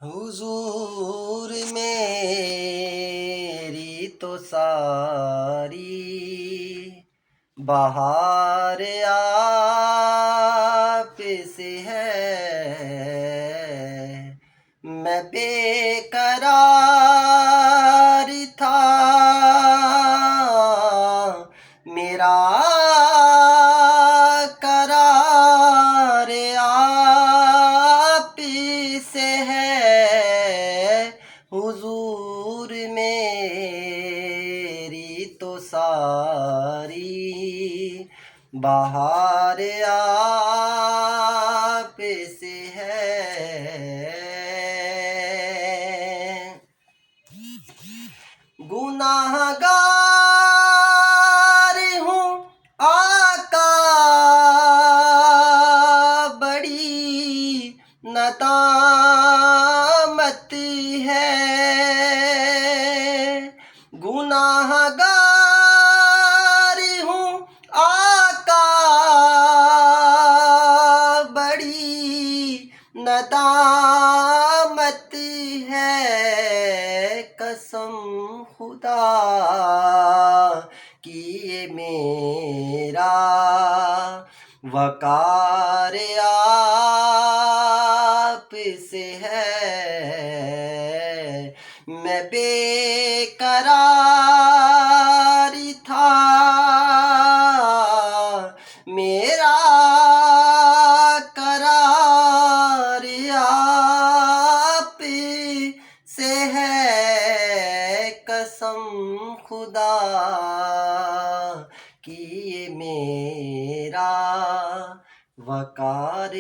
حضور میری تو ساری بہار آپ سے ہے، میں بے قرار تھا، میرا قرار آپ سے ہے، حضور میری تو ساری بہار آپ سے ہے۔ گناہ گار ہوں آقا، بڑی ندامت ہے، گناہ گار ہوں آقا، بڑی ندامت ہے، قسم خدا کی یہ میرا وقار آپ سے ہے، میں بے قرار تھا، میرا قرار آپ سے ہے، قسم خدا کی یہ میرا وقار